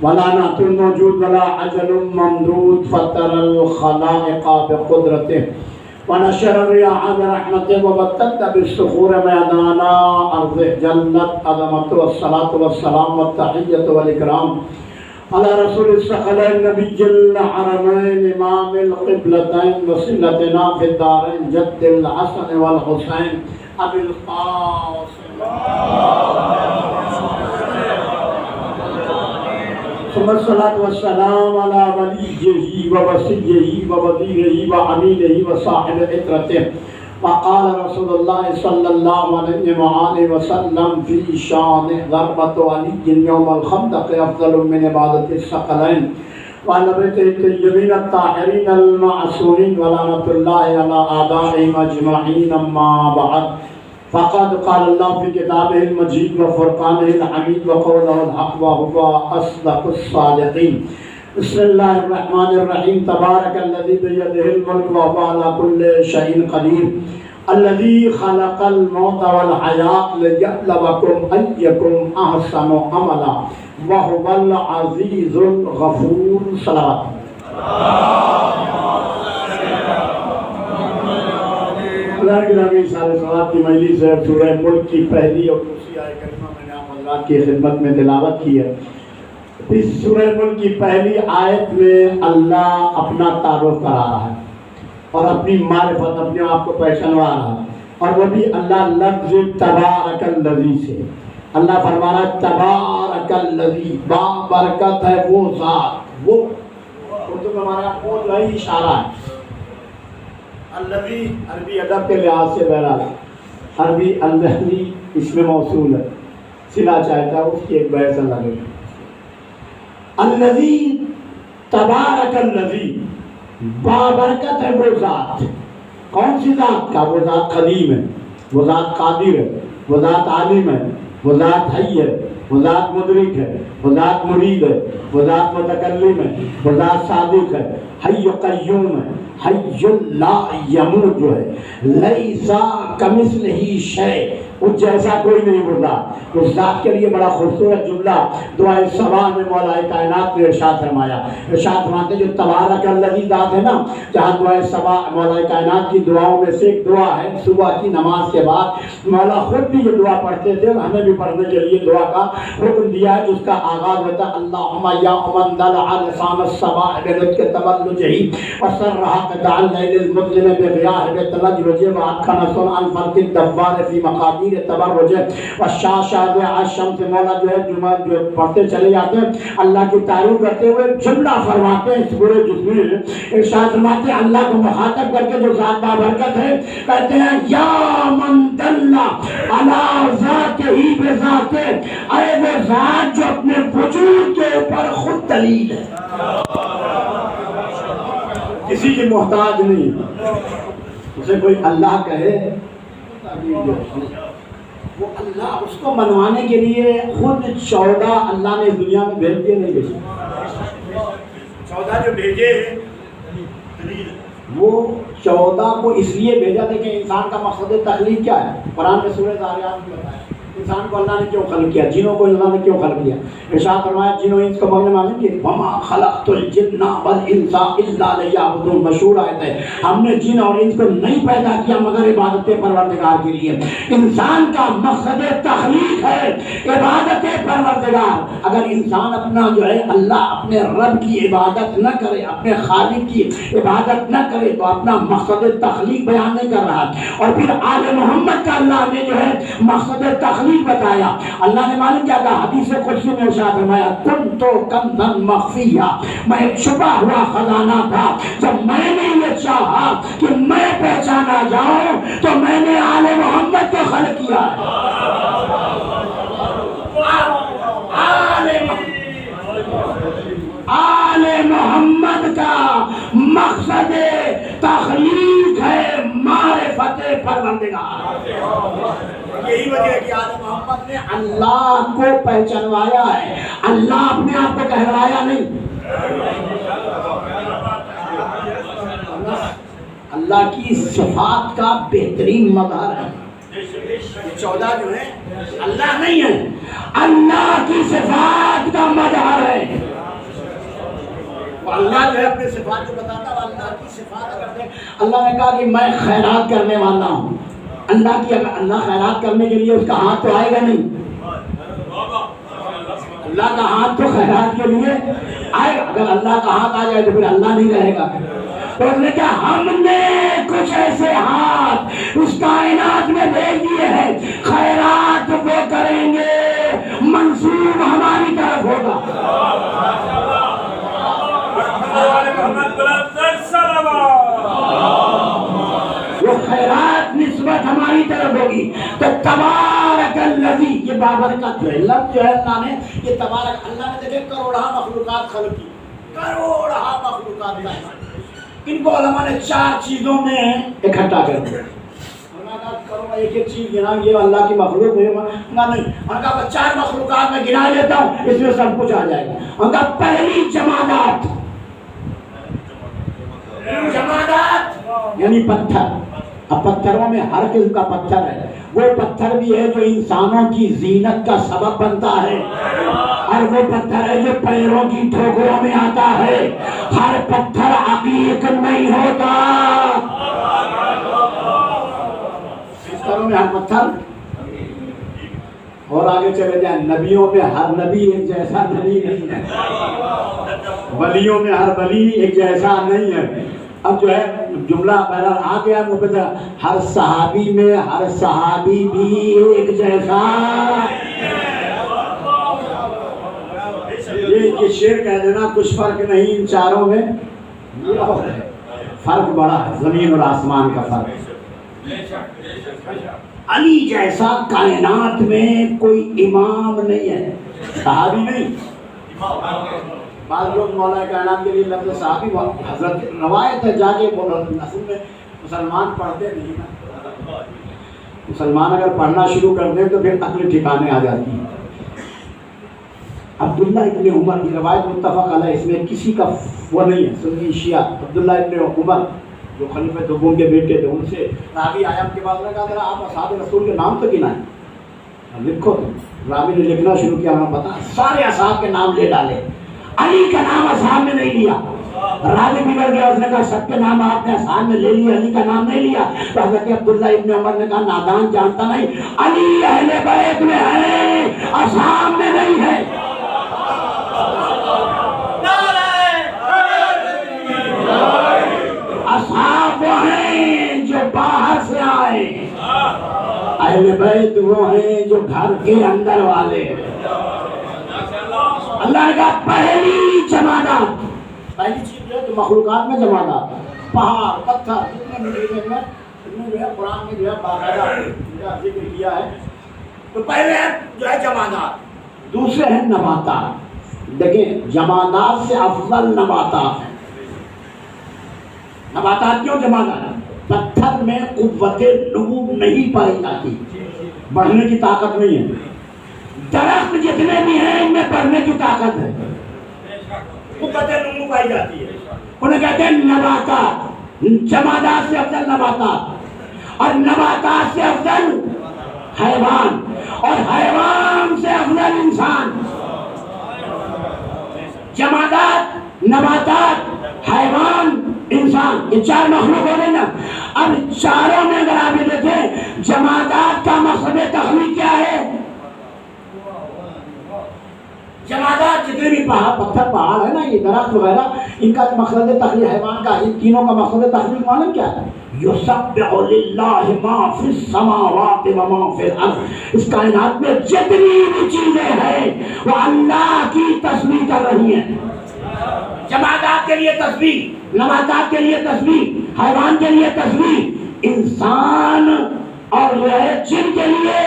ولا نعت الموجود ولا عجل ممدود فطر الخلائق بقدرته ونشر الرياح برحمته وبتت بالصخور ميدانا أرضه جلت عظمته والصلاة والسلام والتحية والإكرام على رسول الثقلين نبي الحرمين إمام القبلتين وسيلتنا في الدارين جد الحسن والحسين أبي القاسم ثم الصلاة والسلام على وليه ووصيه ووزيره وعميله وصاحب عترته وقال رسول الله صلى الله عليه وآله وسلم في شان ضربة علي يوم الخندق أفضل من عبادة الثقلين وعلى بيته الطيبين الطاهرين المعصومين ولعنة الله على أعدائهم أجمعين أما بعد فقد قال الله في كتابه المجيد وفرقانه الحميد وقوله الحق وهو أصدق الصادقين بسم الله الرحمن الرحيم تبارك الذي بيده الملك وهو على كل شيء قدير الذي خلق الموت والحياة ليبلوكم أيكم أحسن عملا وهو العزيز الغفور صلوات اللہ کی نبی سارے صلوات کی مجلس ہے سورہ ملک کی پہلی اور دوسری آیت کریمہ میں نے آپ حضرات کی خدمت میں تلاوت کی ہے. اس سورہ ملک کی پہلی آیت میں اللہ اپنا تعارف کرا رہا ہے اور اپنی معرفت اپنے آپ کو پہچانوا رہا ہے اور وہ بھی اللہ لفظ تبارک الذی سے. اللہ فرما رہا ہے تبارک الذی با برکت ہے وہ ذات وہ اردو میں ہمارا وہ جو ہے اشارہ ہے. الذی عربی ادب کے لحاظ سے بہرحال عربی الذی اس میں موصول ہے صلہ چاہتا ہے اس کی ایک بحث الگ ہے. الذی تبارک الذی بابرکت ہے وہ ذات. کون سی ذات کا؟ وہ ذات قدیم ہے، وہ ذات قادر ہے، وہ ذات عالم ہے، وہ ذات حی ہے، وہ ذات مدرک ہے، وہ ذات مرید ہے، وہ ذات متکلم ہے، وہ ذات صادق ہے، حی قیوم ہے، حی لا یموت جو ہے، لیسا کمثلہ شیء اس جیسا کوئی نہیں بولتا. اس ذات کے لیے بڑا خوبصورت جملہ دعائے صبا میں مولا کائنات نے ارشاد فرمایا. ارشاد فرماتے جو تبارک الذی ذات ہے نا، جہاں دعائے صبا مولا کائنات کی دعاؤں میں سے ایک دعا ہے صبح کی نماز کے بعد مولا خود بھی یہ دعا پڑھتے تھے اور ہمیں بھی پڑھنے کے لیے دعا کا حکم دیا ہے، جس کا آغاز ہوتا ہے اللہم یا من دلع لسان الصباح بلدک تبلجہی وسرہا قطع اللیل المظلم بغیاہ بتلجرج وعدخن صنع الفلک الدوار فی مقادیر تبرج والشاشہ الشمس. مولا جو ہے جمعہ جو پڑھتے چلے جاتے ہیں اللہ کی تعریف کرتے ہوئے جملہ فرماتے ہیں اس پورے جس میں ارشاد فرماتے ہیں اللہ کو مخاطب کر کے جو ذات بابرکت ہے کہتے ہیں یا من دل علی ذاتہ بذاتہ، اے وہ ذات جو اپنے وجود کے اوپر خود دلیل ہے، کسی کی محتاج نہیں. اسے کوئی اللہ کہے وہ اللہ اس کو منوانے کے لیے خود 14 اللہ نے اس دنیا میں بھیج دیے نہیں بھیجے. 14 جو بھیجے وہ 14 کو اس لیے بھیجا تھا کہ انسان کا مقصد تخلیق کیا ہے. قرآن میں سورہ ذاریات میں بتایا انسان کو اللہ نے کیوں خلق کیا، جنوں کو اللہ نے کیوں خلق کیا. ارشاد فرمایا جنوں انس کو ماننے والے کہ وما خلقت الجن والانس الا لیعبدون. مشہور آیت ہے ہم نے جن اور انس کو نہیں پیدا کیا مگر عبادت پروردگار کے لیے. انسان کا مقصد تخلیق ہے عبادت پروردگار. اگر انسان اپنا جو ہے اللہ اپنے رب کی عبادت نہ کرے، اپنے خالق کی عبادت نہ کرے تو اپنا مقصد تخلیق بیان نہیں کر رہا. اور پھر آل محمد کا اللہ نے جو ہے مقصد تخلیق بتایا. اللہ نے معلوم کیا کہا حدیث قدسی میں ارشاد فرمایا کنت کنزا مخفیا، میں ایک چھپا ہوا خزانہ تھا. جب میں نے یہ چاہا کہ میں پہچانا جاؤں تو میں نے آل محمد کو خلق کیا. آل محمد کا مقصد تخلیق ہے معرفت پروردگار. یہی وجہ ہے کہ آل محمد نے اللہ کو پہچانوایا ہے، اللہ اپنے آپ کو کہلوایا نہیں. اللہ کی صفات کا بہترین مظہر ہے. یہ 14 جو ہے اللہ نہیں ہے، اللہ کی صفات کا مظہر ہے. اللہ جو ہے اپنے صفات کو بتاتا ہے. اللہ کی صفات اگر دیکھ، اللہ نے کہا کہ میں خیرات کرنے والا ہوں. اللہ کی اگر اللہ خیرات کرنے کے لیے اس کا ہاتھ تو آئے گا نہیں. اللہ کا ہاتھ تو خیرات کے لیے آئے گا. اگر اللہ کا ہاتھ آ جائے تو پھر اللہ نہیں رہے گا. تو اس نے کہا ہم نے کچھ ایسے ہاتھ اس کائنات میں بھیج دیے ہیں، خیرات وہ کریں گے، منسوب ہماری طرف ہوگا. وہ خیرات نسبت ہماری طرف ہوگی. تو تبارک الذی، یہ بابرکت جو ہے لفظ جو ہے اللہ نے، یہ تبارک، اللہ نے دیکھے کروڑہ مخلوقات خلق کی، کروڑہ مخلوقات کا. ان کو علماء نے 4 چیزوں میں اکٹھا کر دیا. ایک ایک چیز گنا، یہ اللہ کی مخلوق ہے نہیں. ان کا 4 مخلوقات میں گنا لیتا ہوں، اس میں سب کچھ آ جائے گا. ان کا پہلی جمادات، جمادات یعنی پتھر. اب پتھروں میں ہر قسم کا پتھر ہے. وہ پتھر بھی ہے جو انسانوں کی زینت کا سبب بنتا ہے، اور وہ پتھر ہے جو پیروں کی ٹھوکروں میں آتا ہے. ہر پتھر عقیق نہیں ہوتا. بستروں میں ہر پتھر، اور آگے چلے جائیں، نبیوں میں ہر نبی ایک جیسا نبی نہیں ہے، ولیوں میں ہر ولی ایک جیسا نہیں ہے. اب جو ہے جملہ بہرحال آ گیا منہ پہ، ہر صحابی میں ہر صحابی بھی ایک جیسا. یہ شعر کہہ دینا کچھ فرق نہیں ان چاروں میں. فرق بڑا ہے، زمین اور آسمان کا فرق. علی جیسا کائنات میں کوئی امام نہیں ہے، صحابی نہیں. بعض لوگ مولا کائنات کے لیے لفظ صحابی، حضرت روایت ہے جا کے بولو. اصل میں مسلمان پڑھتے نہیں نا. مسلمان اگر پڑھنا شروع کر دیں تو پھر عقل ٹھکانے آ جاتی ہے. عبداللہ ابن عمر کی روایت متفق علیہ، اس میں کسی کا وہ نہیں ہے. سنی شیعہ عبداللہ ابن عمر جو خلیفہ دوم کے بیٹے تھے، ان سے راوی آیا ان کے بعد نے کہا ذرا آپ اصحاب رسول کے نام تو گنائیں، لکھو. راوی نے لکھنا شروع کیا، ہمیں پتا سارے اصحاب کے نام لے ڈالے. علی کا نام اصحاب میں نہیں لیا. راوی بگڑ گیا، اس نے کہا سب کے نام آپ نے اصحاب میں لے لیا، علی کا نام نہیں لیا. تو حضرت عبداللہ ابن عمر نے کہا نادان جانتا نہیں، علی اہل بیت میں ہے، اصحاب میں نہیں ہے. اصحاب وہ ہیں جو باہر سے آئے، اہل بیت وہ ہیں جو گھر کے اندر والے. اللہ نے کہا پہلی جمادات، پہلی چیز جو ہے جو مخلوقات میں جمادات، پہاڑ پتھر جتنے میں جو ہے قرآن میں جو ہے باقاعدہ ذکر کیا ہے. تو پہلے جو ہے جمادات، دوسرے ہیں نباتات. دیکھیں جمادات سے افضل نباتات ہیں. نباتات کیوں جمادات؟ پتھر میں قوت نمو نہیں پائی جاتی، بڑھنے کی طاقت نہیں ہے. درخت جتنے بھی ہیں ان میں بڑھنے کی طاقت ہے، قوت نمو پائی جاتی ہے. انہیں کہتے ہیں نباتات. جمادات سے افضل نباتات، اور نباتات سے افضل حیوان، اور حیوان سے افضل انسان. جمادات، نباتات، حیوان، انسان، یہ 4 مخلوق ہو گئے نا. اب چاروں میں اگر آپ دیکھیں جمادات کا مقصد تخلیق کیا ہے؟ جمادات جتنے بھی پتھر پہاڑ ہے نا، یہ درخت وغیرہ، ان کا مقصد تخلیق، حیوان کا، ان تینوں کا مقصد تخلیق معلوم کیا ہے؟ یسبح للہ ما فی السماوات و ما فی الارض. اس کائنات میں جتنی بھی چیزیں ہیں وہ اللہ کی تسبیح کر رہی ہیں. جمادات کے لیے تسبیح، نباتات کے لیے تسبیح، حیوان کے لیے تسبیح، انسان اور جن کے لیے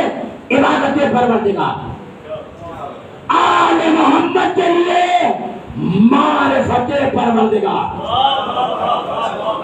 عبادت پروردگار. آل محمد کے لیے معرفت پروردگار.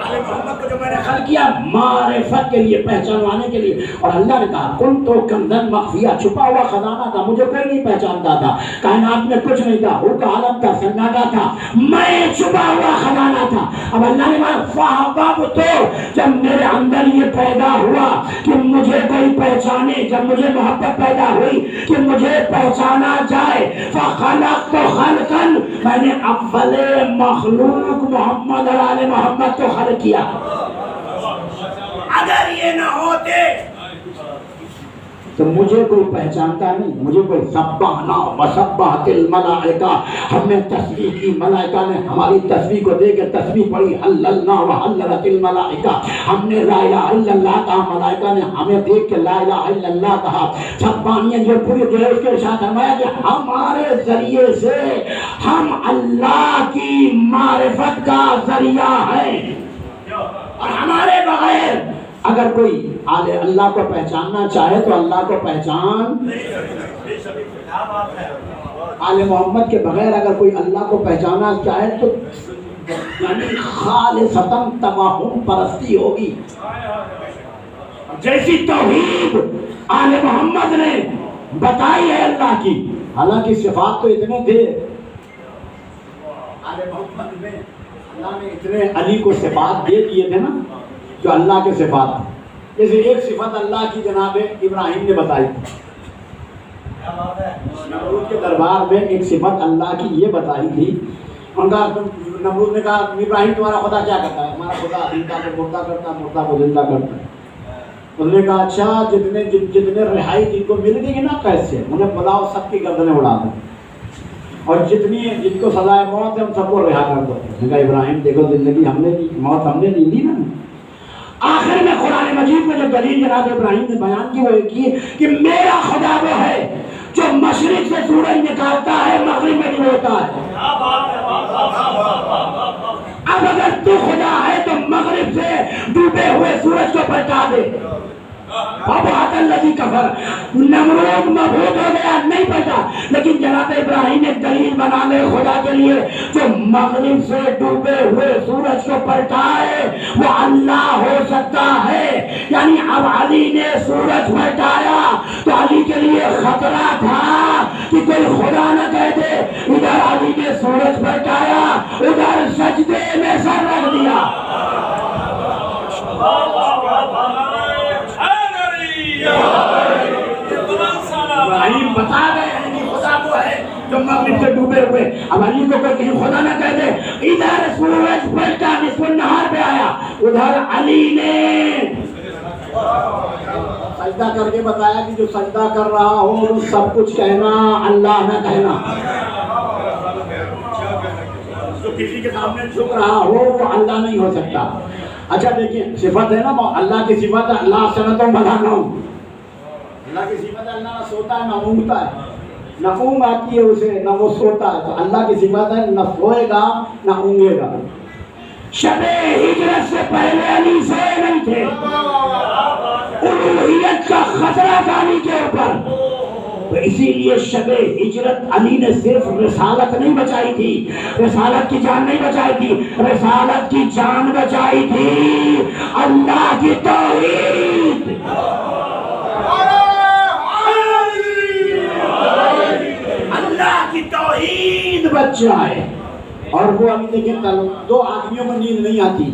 آل محمد کو جو میں نے خلق کیا معرفت کے لیے، پہچانوانے کے لیے. اور اللہ نے کہا کن تو کنزن مخفیہ، چھپا ہوا خزانہ تھا، مجھے کوئی نہیں پہچانتا تھا. کائنات میں کچھ نہیں تھا، وہ عالم تھا، سناٹا تھا، میں چھپا ہوا خزانہ تھا. اب اللہ نے کہا فاحباب، تو جب میرے اندر یہ پیدا ہوا کہ مجھے کوئی پہچانے، جب مجھے محبت پیدا ہوئی کہ مجھے پہچانا جائے، فخلقت خلقا، میں نے اول مخلوق محمد اور آل محمد کو خلق کیا. اگر یہ نہ ہوتے تو مجھے کوئی پہچانتا نہیں, مجھے کوئی سبحنا وسبحت الملائکہ, ہم نے تسبیح کی, ملائکہ نے ہماری تسبیح کو دیکھ کے تسبیح پڑھی, حللنا وحللت الملائکہ, ہم نے لا الہ الا اللہ کہا, ملائکہ نے ہمیں دیکھ کے لا الہ الا اللہ کہا. سبحانیت جو پوری جو ہے اس کے ارشاد فرمایا کہ ہمارے ذریعے سے ہم اللہ کی معرفت کا ذریعہ ہیں, اور ہمارے بغیر اگر کوئی اللہ کو پہچاننا چاہے تو اللہ کو پہچان, آل محمد کے بغیر اگر کوئی اللہ کو پہچانا چاہے تو یعنی خالصتاً توہم پرستی ہوگی. جیسی توحید آل محمد نے بتائی ہے اللہ کی, حالانکہ صفات تو اتنے تھے آل محمد میں, اللہ نے اتنے علی کو صفات دے دیے تھے نا جو اللہ کے صفات ہیں. جیسے ایک صفت اللہ کی جناب ابراہیم نے بتائی, نمرود کے دربار میں ایک صفت اللہ کی یہ بتائی تھی. ان کا نمرود نے کہا ابراہیم تمہارا خدا کیا کرتا ہے؟ ہمارا خدا زندہ کو مردہ کرتا ہے, مردہ کو زندہ کرتا ہے. انہوں نے کہا اچھا جتنے رہائی جن کو مل گئی نا کیسے, انہیں بلاؤ سب کی گردنیں اڑا دیں, اور جن کو سزائے موت ہے ان سب کو رہا کر دو. میں کہا ابراہیم دیکھو زندگی ہم نے دی, موت ہم نے نہیں دی نا. آخر میں قرآن مجید میں جو دلیل جناب ابراہیم نے بیان کی وہ ایک ہی کہ میرا خدا وہ ہے جو مشرق سے سورج نکالتا ہے مغرب میں ڈبوتا ہے. اب اگر تو خدا ہے تو مغرب سے ڈوبے ہوئے سورج کو پلٹا دے. فَبَعَثَ الَّذِي كَفَرَ, نمرود مبہوت ہو گیا, نہیں پلٹا. لیکن جناب ابراہیم نے دلیل بنا لے خدا کے لیے جو مغرب سے ڈوبے ہوئے سورج کو پلٹائے وہ اللہ ہو سکتا ہے. یعنی اب علی نے سورج پلٹایا تو علی کے لیے خطرہ تھا کہ کوئی خدا نہ کہہ دے. ادھر علی نے سورج پلٹایا, ادھر سجدے میں سر رکھ دیا. ابراہیم بتا گئے ہیں کہ خدا وہ ہے جو مغرب سے ڈوبے ہوئے. اب علی کو کوئی کہیں خدا نہ کہہ دے. ادھر سورج پلٹا نصف النہار پہ آیا, ادھر علی نے سجدہ کر کے بتایا کہ جو سجدہ کر رہا ہو سب کچھ کہنا, اللہ نہ کہنا. جو کسی کے سامنے جھک رہا ہو وہ اللہ نہیں ہو سکتا. اچھا دیکھیں صفت ہے نا اللہ کی صفت ہے اللہ سنتوں بلا نوم. اللہ کی صفت ہے اللہ نہ سوتا ہے نہ اونگتا ہے, نہ اونگ آتی ہے اسے نہ وہ سوتا ہے. تو اللہ کی صفت ہے نہ سوئے گا نہ اونگے گا. شب ہجرت سے پہلے علی سوئے نہیں تھے, الوہیت کا خطرہ تھا علی کے اوپر. تو اسی لیے شب ہجرت علی نے صرف رسالت نہیں بچائی تھی, رسالت کی جان نہیں بچائی تھی, رسالت کی جان بچائی تھی اللہ کی توحید. اللہ کی توحید بچ جائے. اور وہ ابھی دیکھیں دو آدمیوں کو نیند نہیں آتی,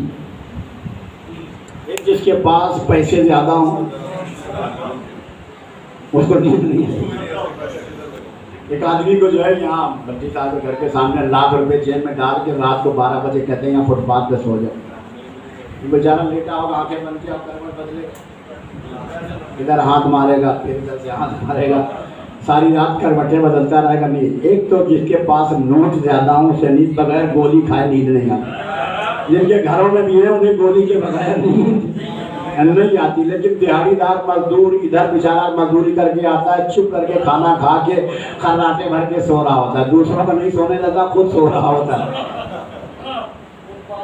ایک جس کے پاس پیسے زیادہ ہوں اس کو نیند نہیں آتی. ایک آدمی کو جو ہے یہاں بچی صاحب کے گھر کے سامنے ₹1,00,000 جیب میں ڈال کے رات کو 12 بجے کہتے ہیں یہاں فٹ پاتھ پہ سو جاؤ. بیچارہ لیٹا ہوگا, آنکھیں بند کیا کروٹ بدلے, ادھر ہاتھ مارے گا پھر ادھر سے ہاتھ مارے گا, ساری رات کروٹیں بدلتا رہے گا. نہیں, ایک تو جس کے پاس نوٹ زیادہ ہوں اسے نیند بغیر گولی کھائے نیند نہیں آتی. جن کے گھروں میں بھی ہے انہیں گولی کے بغیر نیند نہیں آتی. لیکن دیہڑی دار مزدور ادھر بیچارہ مزدوری کر کے آتا ہے, چپ کر کے کھانا کھا کے خراٹے بھر کے سو رہا ہوتا ہے, دوسروں کو نہیں سونے دیتا, خود سو رہا ہوتا ہے.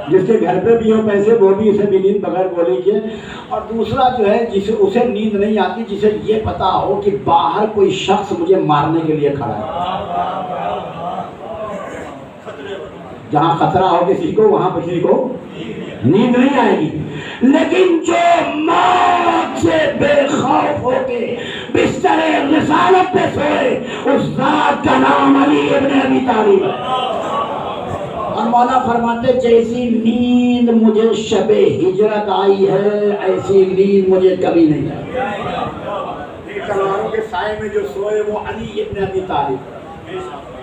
جس کے گھر پہ بھی ہو پیسے وہ بھی اسے بھی نیند بغیر گولی کے. اور دوسرا جو ہے جسے اسے نیند نہیں آتی جسے یہ پتا ہو کہ باہر کوئی شخص مجھے مارنے کے لیے کھڑا ہے. جہاں خطرہ ہو کسی کو وہاں کسی کو نیند نہیں آئے گی. لیکن جو موت سے بے خوف ہو کے بستر رسالت پہ سوئے اس ذات کا نام علی ابن ابی طالب ہے. اور مولا فرماتے جیسی نیند مجھے شب ہجرت آئی ہے ایسی نیند مجھے کبھی نہیں آئی. تلواروں کے سائے میں جو سوئے وہ علی ابن ابی طالب.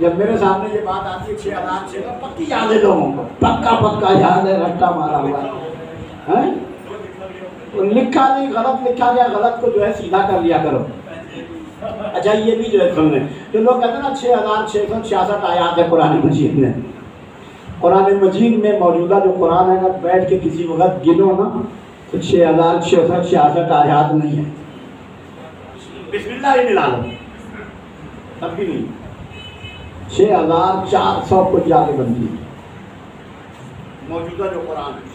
جب میرے سامنے یہ بات آتی ہے 6,000 پکی یاد ہے لوگوں کو، پکا یاد ہے، رٹا مارا ہوا ہے، لکھا نہیں، غلط لکھا گیا، غلط کو جو ہے سیدھا کر لیا کرو۔ اچھا یہ بھی جو ہے سن لیں، جو لوگ کہتے ہیں نا 6,666 آیات ہے قرآن مجید میں، قرآن مجید میں موجودہ جو قرآن ہے اگر بیٹھ کے کسی وقت گنو نا تو 6,666 آیات نہیں ہے، بسم اللہ ہی ملا لو تب بھی نہیں، 6,400 کچھ جا کے بنتی ہے موجودہ جو قرآن ہے۔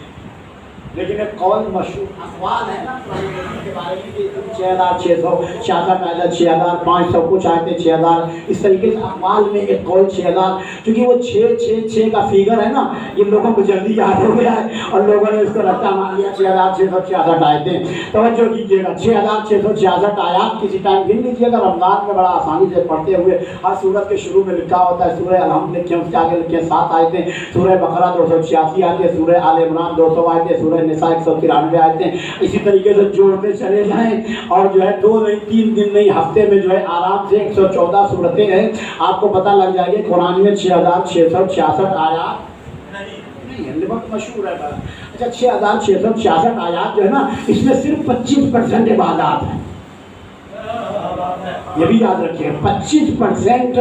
لیکن ایک قول مشہور اقوال ہے نا قرآن مجید کے بارے میں کہ 6,666 آیات، 6,500 کچھ آیتیں، 6,000 اس طریقے سے اقوال میں ایک قول 6,000، کیونکہ وہ 666 کا فیگر ہے نا، یہ لوگوں کو جلدی یاد ہو گیا ہے اور لوگوں نے اس کو رٹا مان لیا 6,666 آیتیں۔ توجہ کیجیے گا 6,666 آیات کسی ٹائم گن لیجیے گا، رمضان میں بڑا آسانی سے پڑھتے ہوئے ہر سورت کے شروع میں لکھا ہوتا ہے سورہ الحمد لکھیں، اس کے آگے لکھیں 7 آیتیں، سورہ بقرہ 286 آیتیں، سورہ آل عمران 200 آیتیں، سورہ نساء 193 آیتیں، اسی طریقے سے جوڑتے چلے جائیں اور جو ہے 2 نہیں 3 دن نہیں ہفتے میں جو ہے آرام سے 114 صورتیں ہیں، آپ کو پتہ لگ جائے گی قرآن میں 6,666 آیات نہیں ہے، بہت مشہور ہے بات۔ اچھا 6,666 آیات جو ہے نا اس میں صرف 25% عبادات ہیں، یہ بھی یاد رکھیے 25%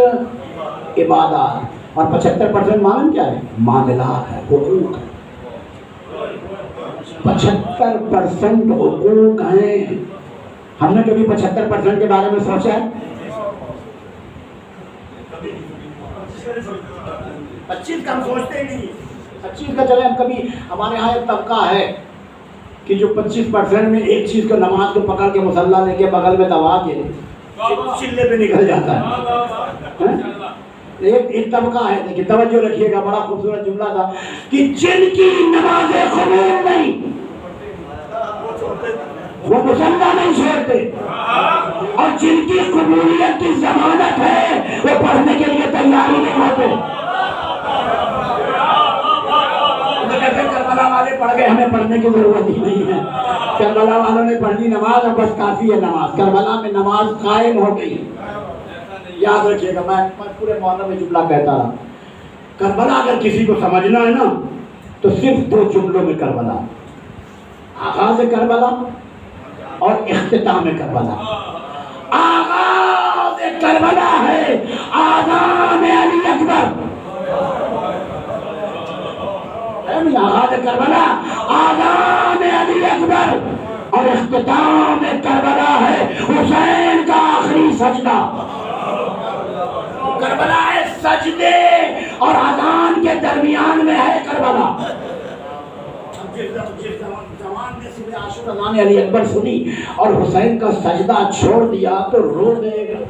عبادات اور 75% معلوم کیا ہے؟ معاملات ہے، حقوق ہے، 75% حقوق ہیں۔ ہم نے کبھی 75% کے بارے میں سوچا ہے؟ 25 کا ہم سوچتے ہی نہیں، 25 کا چلے ہم کبھی، ہمارے یہاں ایک طبقہ ہے کہ جو 25% میں ایک چیز کو نماز کو پکڑ کے مصلی لے کے بغل میں دبا کے چلے پہ نکل جاتا ہے۔ ایک طبقہ ہے، دیکھیں توجہ رکھیے گا، بڑا خوبصورت جملہ تھا کہ جن کی نمازیں قبول نہیں وہ مصلی نہیں چھوڑتے، اور جن کی قبولیت کی ضمانت ہے وہ پڑھنے کے لیے تیار ہی نہیں ہوتے۔ کربلا والے پڑھ گئے، ہمیں پڑھنے کی ضرورت ہی نہیں ہے، کربلا والوں نے پڑھنی نماز اور بس کافی ہے نماز، کربلا میں نماز قائم ہو گئی۔ یاد رکھیے گا، میں پورے محرم میں جملہ کہتا رہا، کربلا اگر کسی کو سمجھنا ہے نا تو صرف 2 جملوں میں کربلا، آغاز کربلا اور اختتام کربلا۔ آغاز کربلا ہے آذان علی اکبر، آغاز کربلا آذان علی اکبر، اور اختتام کربلا ہے حسین کا آخری سجدہ۔ کربلا ہے سجدے اور اذان کے درمیان میں ہے کربلا۔ جس زمان میں سورہ عاشور اذان علی اکبر سنی اور حسین کا سجدہ چھوڑ دیا تو روز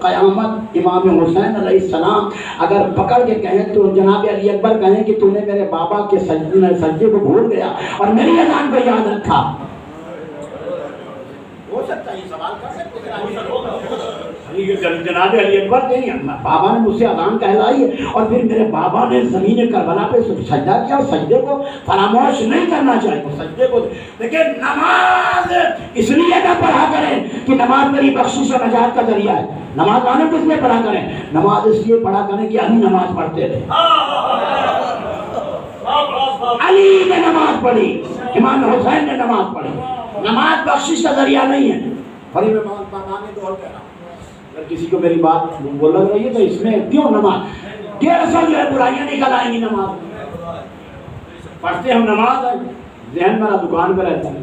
قیامت امام حسین علیہ السلام اگر پکڑ کے کہیں تو جناب علی اکبر کہیں کہ تو نے میرے بابا کے سجدے کو بھول گیا اور میری اذان کو یاد رکھا، ہو سکتا ہے یہ سوال کر سکتے ہیں جناب علی اکبر نہیں، بابا نے مجھ سے اذان کہلائی ہے اور پھر میرے بابا نے زمین کربلا پہ سجدہ کیا، اور سجدے کو فراموش نہیں کرنا چاہیے، سجدے کو لیکن نماز اس لیے نہ پڑھا کریں کہ نماز میری بخشش و نجات کا ذریعہ ہے۔ نماز آنے کس لیے پڑھا کریں؟ نماز اس لیے پڑھا کریں کہ علی نماز پڑھتے تھے، علی نے نماز پڑھی، امام حسین نے نماز پڑھی، نماز بخشش کا ذریعہ نہیں ہے۔ اور یہ میں ماننے دور کہہ رہا ہوں، اگر کسی کو میری بات وہ لگ رہی ہے تو اس میں کیوں نماز 150 جو ہے برائیاں نکل آئیں گی، نماز پڑھتے ہم نماز ہے، ذہن میرا دکان پہ رہتا ہے،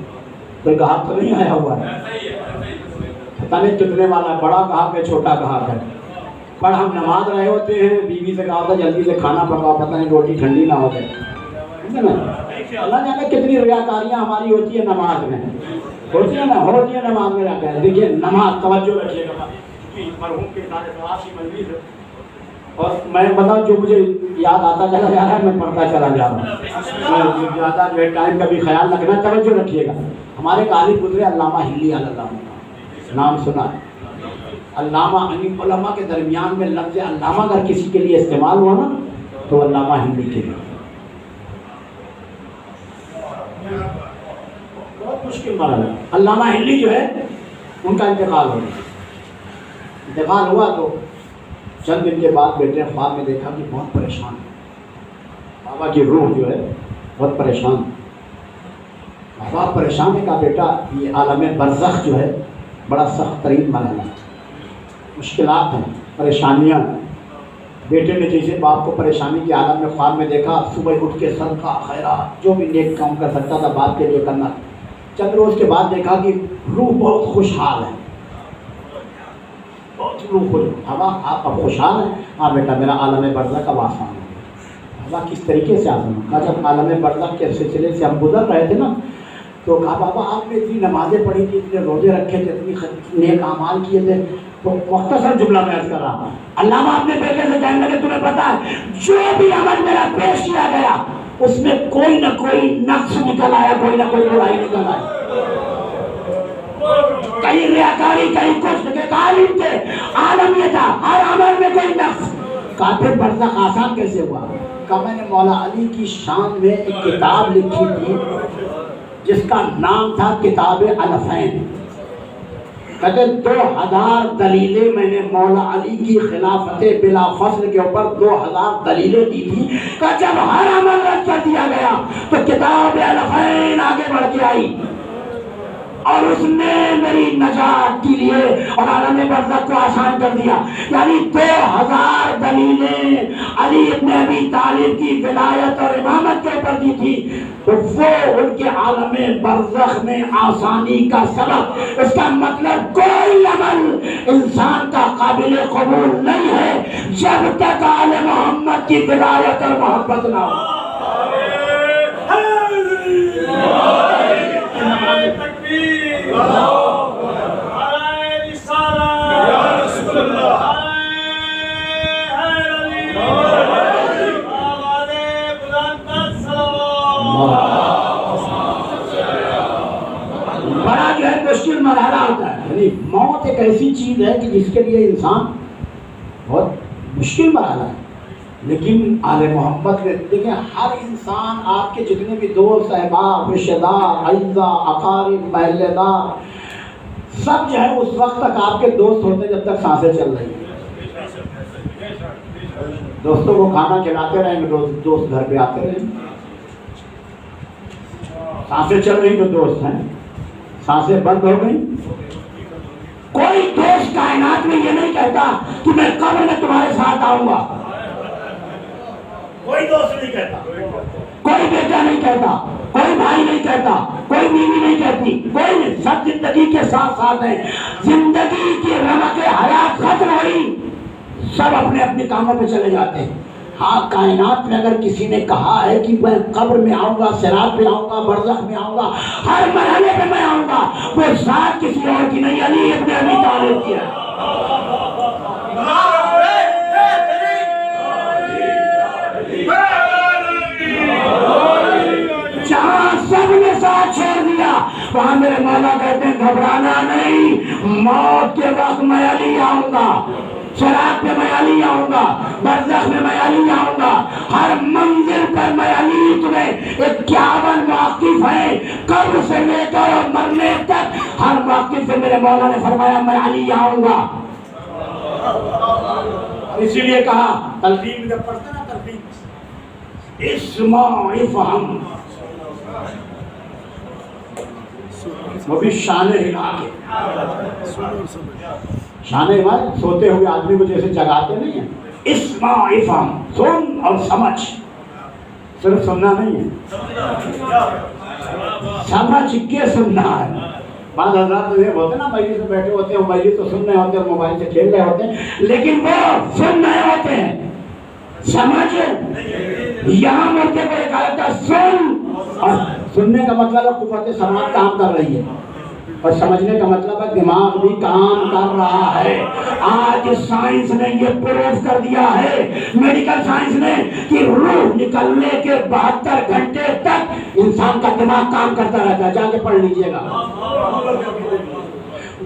کوئی گاہک تو نہیں آیا ہوا ہے، پتہ نہیں کتنے والا ہے، بڑا گاہک ہے چھوٹا گاہک ہے، پر ہم نماز رہے ہوتے ہیں، بیوی سے کہا تھا جلدی سے کھانا پکاؤ، پتہ نہیں روٹی ٹھنڈی نہ ہو جائے، اللہ جانے کتنی ریاکاریاں ہماری ہوتی ہیں نماز میں، ہوتی ہے نا، ہوتی ہے نماز میں رکھا ہے۔ دیکھیے نماز توجہ رکھیے گا، مرحوم کے سارے ثواب کی مجلس ہے، اور میں بتاؤں جو مجھے یاد آتا چلا جا رہا ہے میں پڑھتا چلا جا رہا ہوں، زیادہ جو ہے ٹائم کا بھی خیال رکھنا، توجہ رکھیے گا۔ ہمارے قاضی گزرے علامہ ہلی علامہ، نام سنا ہے علامہ، علماء کے درمیان میں لفظ علامہ اگر کسی کے لیے استعمال ہوا نا تو علامہ ہلی کے لیے بہت مشکل مرحلہ ہے۔ علامہ ہلی جو ہے ان کا انتقال ہو گیا، انتقال ہوا تو چند دن کے بعد بیٹے نے خواب میں دیکھا کہ بہت پریشان ہے، بابا کی روح جو ہے بہت پریشان ہے۔ بابا پریشان ہے، کہا بیٹا یہ عالم برزخ جو ہے بڑا سخت ترین مرحلہ ہے، مشکلات ہیں، پریشانیاں ہیں۔ بیٹے نے جیسے باپ کو پریشانی کے عالم میں خواب میں دیکھا، صبح اٹھ کے صدقہ خیرات جو بھی نیک کام کر سکتا تھا باپ کے لیے کرنا۔ چند روز کے بعد دیکھا کہ روح بہت خوشحال ہے، بہت روح خوش۔ بابا آپ اب خوشحال ہیں؟ ہاں بیٹا میرا عالم برزخ اب آسان ہے۔ بابا کس طریقے سے آسان ہو؟ کہا جب عالم برزخ کے سلسلے سے ہم گزر رہے تھے نا، تو کہا بابا آپ نے اتنی نمازیں پڑھی تھی، اتنے روزے رکھے تھے، اتنی نیک اعمال کیے تھے۔ تو مختصر جملہ میں عرض کر رہا ہوں، علامہ اپنے بیٹے سے کہنے لگے تمہیں پتا ہے جو بھی عمل میرا پیش کیا گیا اس میں کوئی نہ کوئی نقص نکل آیا، کوئی نہ کوئی برائی نکل آئی، کہیں ریاکاری، کہیں کچھ، عالم تھے، عالم یہ تھا ہر عمل میں کوئی نقص۔ کہا پھر برزخ آسان کیسے ہوا؟ کہا میں نے مولا علی کی شان میں ایک کتاب لکھی تھی جس کا نام تھا کتاب الفین۔ کہتے 2000 دلیلیں میں نے مولا علی کی خلافت بلا فصل کے اوپر 2000 دلیلیں دی تھی کہ جب ہر عمل رد کر دیا گیا تو کتاب الفین آگے بڑھ کے آئی اور اس نے میری نجات کے لیے اور عالم برزخ کو آسان کر دیا۔ یعنی 2000 دلیلیں علی ابن ابی طالب کی ولایت اور امامت کے اوپر دی تھی، تو وہ ان کے عالم برزخ میں آسانی کا سبب۔ اس کا مطلب کوئی عمل انسان کا قابل قبول نہیں ہے جب تک آل محمد کی ولایت اور محبت نہ ہو۔ بڑا جو ہے مشکل مرحلہ ہوتا ہے، یعنی موت ایک ایسی چیز ہے کہ جس کے لیے انسان بہت مشکل مرحلہ ہے، لیکن آل محمد میں دیکھیں ہر انسان، آپ کے جتنے بھی دوست احباب رشتہ دار اعزاء اقارب محلے دار، سب جو ہے اس وقت تک آپ کے دوست ہوتے جب تک سانسیں چل رہی ہیں۔ دوستوں کو کھانا کھلاتے رہیں گے، دوست گھر پہ آتے رہیں گے، سانسیں چل رہی تو دوست ہیں، سانسیں بند ہو گئی کوئی دوست کائنات میں یہ نہیں کہتا کہ میں قبر میں تمہارے ساتھ آؤں گا، کوئی دوست نہیں کہتا، کوئی بیٹا نہیں کہتا، کوئی بھائی نہیں کہتا، کوئی بیوی نہیں کہتی، کوئی نہیں، سب زندگی کے ساتھ ساتھ ہیں۔ زندگی کی رونق حیات ختم ہوئی، سب اپنے اپنے کاموں پہ چلے جاتے ہیں۔ ہاں کائنات میں اگر کسی نے کہا ہے کہ میں قبر میں آؤں گا، صراط پہ آؤں گا، برزخ میں آؤں گا، ہر مرحلے پہ میں آؤں گا، وہ ذات کسی اور کی نہیں، علی ابن ابی طالب کی ہے۔ جہاں سب نے ساتھ چھوڑ دیا وہاں میرے مولا کہتے ہیں گھبرانا نہیں، موت کے وقت میں علی آؤں گا، صراط پہ میں علی آؤں گا، برزخ میں میں علی آؤں گا، ہر منزل پر میں علی تمہیں 51 مواقف ہیں، قبر سے لے کر مرنے تک ہر موقف سے میرے مولا نے فرمایا میں علی آؤں گا۔ اسی لیے کہا تلقین جب پڑھتے نا، تلقین اسمع افہم، وہ بھی شان ہلا کے، شان ہلا سوتے ہوئے آدمی کو جیسے جگاتے نہیں ہیں، اسمع افہم، سن اور سمجھ، صرف سننا نہیں ہے، سمجھ کے سننا ہے۔ بعض حضرات یہ ہوتے نا مجلس میں بیٹھے ہوتے ہیں، وہ مجلس تو سن رہے ہوتے ہیں اور موبائل سے کھیل رہے ہوتے ہیں، لیکن وہ سن رہے ہوتے ہیں، سمجھ یہاں ملتے کو ایک آیت ہے سن، اور سننے کا مطلب ہے قوت سماعت کام کر رہی ہے، اور سمجھنے کا مطلب ہے دماغ بھی کام کر رہا ہے۔ آج سائنس نے یہ پروف کر دیا ہے، میڈیکل سائنس نے، کہ روح نکلنے کے 72 گھنٹے تک انسان کا دماغ کام کرتا رہتا ہے، جا کے پڑھ لیجئے گا۔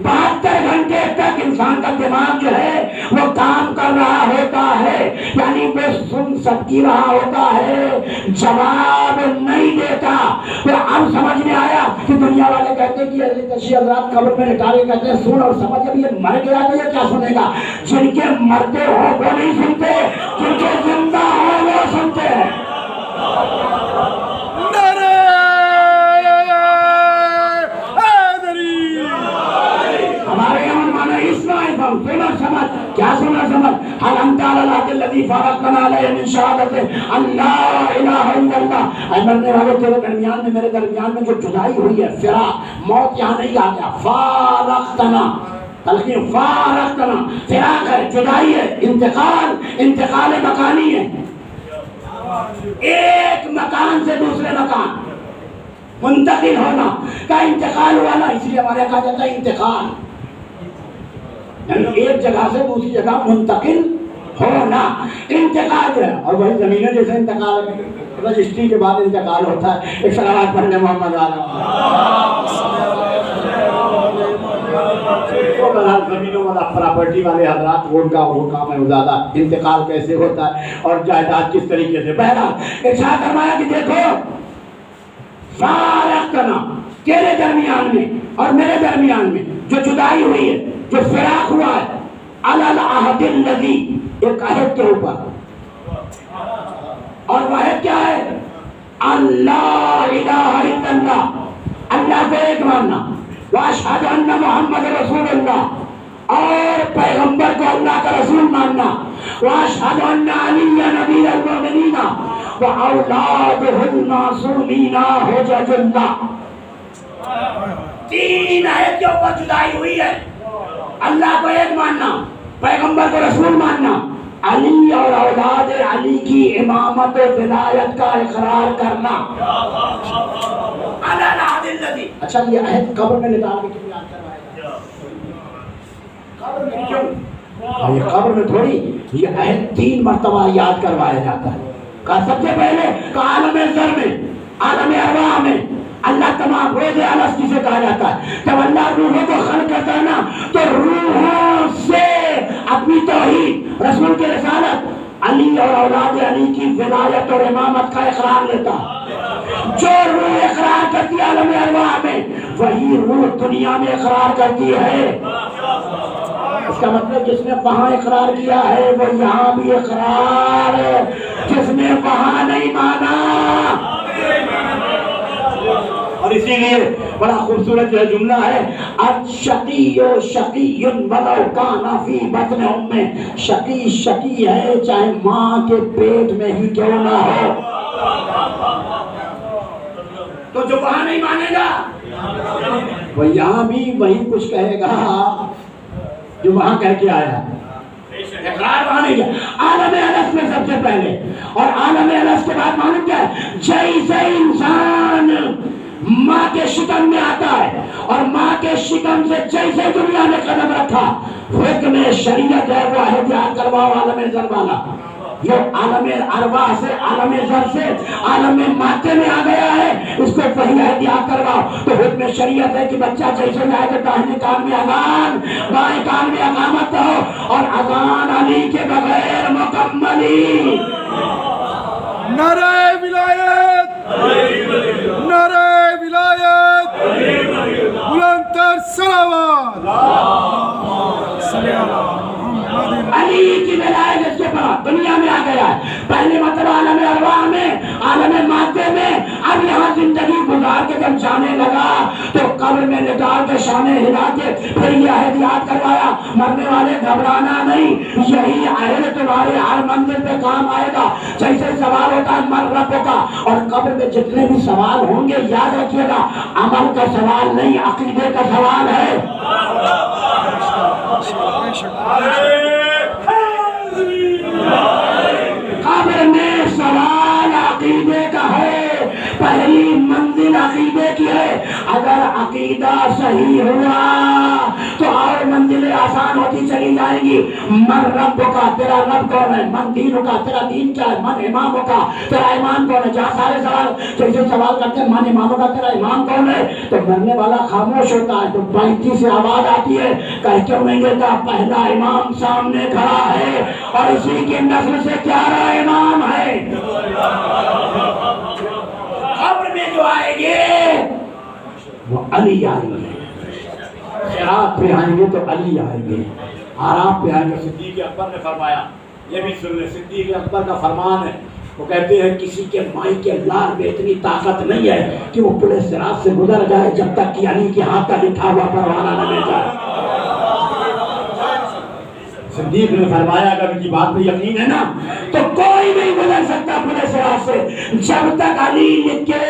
72 گھنٹے تک انسان کا دماغ جو ہے وہ کام کر رہا ہوتا ہے، یعنی وہ سن سکی رہا ہوتا ہے، جواب نہیں دیتا۔ تو اب سمجھ میں آیا کہ دنیا والے کہتے ہیں کہ اہل تشیع حضرات قبر میں لٹا کے کہتے ہیں سن اور سمجھ، اب یہ مر گیا تو یہ کیا سنے گا؟ جن کے مرتے ہو وہ نہیں سنتے، جن کے زندہ ہو وہ سنتے ہیں۔ ہمارے یہاں مانا سنا سمجھ، کیا سنا سمجھ؟ حل انت علی العهد الذی فارقنا علیہ من شہادت ان لا الہ الا اللہ۔ اے مرنے والے تیرے درمیان میں، میرے درمیان میں جو جدائی ہوئی ہے، فراق، موت یہاں نہیں آ گیا، فارقتنا، تلقین فارقتنا، فراق ہے، جدائی ہے، انتقال مکانی ہے، ایک مکان سے دوسرے مکان منتقل ہونا کا انتقال ہوا نا، اس لیے ہمارے کہا جاتا ہے انتقال، یعنی ایک جگہ سے دوسری جگہ منتقل ہونا، انتقال جو ہے۔ اور وہی زمینیں جیسے انتقال ہے، رجسٹری کے بعد انتقال ہوتا ہے۔ ایک صلوات پڑھنے محمد زمینوں والا پراپرٹی والے حضرات، وہ ان کا وہ کام ہے زیادہ، انتقال کیسے ہوتا ہے اور جائیداد کس طریقے سے۔ بہرحال ارشاد فرمایا کہ دیکھو فارقتنا، تیرے درمیان میں اور میرے درمیان میں جو جدائی ہوئی ہے، جو فراق ہوا ہے، علی العہد الذی، ایک عہد کے اوپر، اور وہ عہد کیا ہے؟ اللہ الہ الا اللہ، اللہ کو ایک ماننا، واشہد ان محمد رسول اللہ، اور پیغمبر کو اللہ کا رسول ماننا، واشہد ان علی نبی المؤمنین واولادہ المعصومین حجج اللہ۔ تین عہد کے اوپر جدائی ہوئی ہے، اللہ کو ایک ماننا، پیغمبر کو رسول ماننا، علی اور اولاد علی کی امامت و ولایت کا اقرار کرنا۔ اچھا یہ عہد قبر میں لٹا کے کیوں یاد کروایا؟ قبر میں کیوں؟ یہ قبر میں تھوڑی، یہ عہد 3 مرتبہ یاد کروایا جاتا ہے۔ کہا سب سے پہلے کہ عالم ذر میں، عالم ارواح میں اللہ تمام روز الست کسے کہا جاتا ہے؟ جب اللہ روحوں کو خلق کرتا ہے نا، تو روحوں سے اپنی توحید، رسول کی رسالت، علی اور اولاد علی کی ولایت اور امامت کا اقرار لیتا ہے۔ جو روح اقرار کرتی ہے عالم ارواح میں، وہی روح دنیا میں اقرار کرتی ہے۔ اس کا مطلب جس نے وہاں اقرار کیا ہے وہ یہاں بھی اقرار ہے، جس نے وہاں نہیں مانا۔ اور اسی لیے بڑا خوبصورت جو جملہ ہے، الشقی شقی ولو کان فی بطن امہ، شقی شقی ہے چاہے ماں کے پیٹ میں ہی کیوں نہ ہو۔ تو جو وہاں نہیں مانے گا وہ یہاں بھی وہی کچھ کہے گا جو وہاں کہہ کے آیا، اقرار وہاں نہیں گیا۔ عالم الست میں سب سے پہلے، اور عالم الست کے بعد معلوم کیا ہے؟ جیسے انسان ماں کے شکم میں آتا ہے اور ماں کے شکم سے جیسے دنیا میں قدم رکھا، حکم شریعت ہے وہ عہد یاد کرواؤ عالم ذر والا۔ جو عالم ارواح سے، عالم ذر سے عالم مادے میں آ گیا ہے، اس کو وہی عہد یاد کرواؤ۔ تو حکم شریعت ہے کہ بچہ جیسے جائے تو داہنے کان میں اذان، بائیں کان میں اقامت ہو، اور اذان علی کے بغیر مکملی۔ نعرہ ولایت، نعرہ ولایت، بلند تر صلوات، علی کی ولایت اس کے بعد دنیا میں آ گیا ہے۔ پہلے مطلب عالم ارواح میں، عالم مادے میں، اب یہاں زندگی گزار کے جب جانے لگا تو قبر میں لٹا کے شانے ہلا کے پھر یہ عہد یاد کروایا۔ مرنے والے گھبرانا نہیں، یہی عہد تمہارے ہر منزل پہ کام آئے گا۔ جیسے سوال ہوتا ہے من رب کا، اور قبر میں جتنے بھی سوال ہوں گے یاد رکھیے گا، عمل کا سوال نہیں، عقیدے کا سوال ہے۔ قبر میں سوال عقیدے کا ہے، پہلی منزل عقیدے کی ہے. اگر عقیدہ صحیح ہوا تو اور منزلیں آسان ہوتی چلی جائیں گی. من رب کا، تیرا رب کون ہے؟ من دین کا، تیرا دین کیا ہے؟ من امام کا، تیرا امام کون ہے؟ جہاں سارے سوال جیسے سوال کرتے ہیں من امام کا، تیرا امام کون ہے؟ تو مرنے والا خاموش ہوتا ہے تو 35 سے آواز آتی ہے، کہہ کیوں نہیں دیتا؟ پہلا امام سامنے کھڑا ہے اور اسی کی نسل سے 11 امام ہے. قبر میں جو آئیں گے وہ علی آئیں گے، صراط پہ آئیں گے تو علی آئیں گے، آرام پہ آئیں گے. صدیق اکبر نے فرمایا، یہ بھی سن لیں، صدیق اکبر کا فرمان ہے، وہ کہتے ہیں کسی کے مائی کے لال میں اتنی طاقت نہیں ہے کہ وہ پورے صراط سے گزر جائے جب تک کہ علی کے ہاتھ کا لکھا ہوا پروانہ نہ مل جائے. صدیق نے فرمایا اگر ان کی بات پہ یقین ہے نا تو کوئی نہیں گزر سکتا پورے صراط سے جب تک علی لکھے.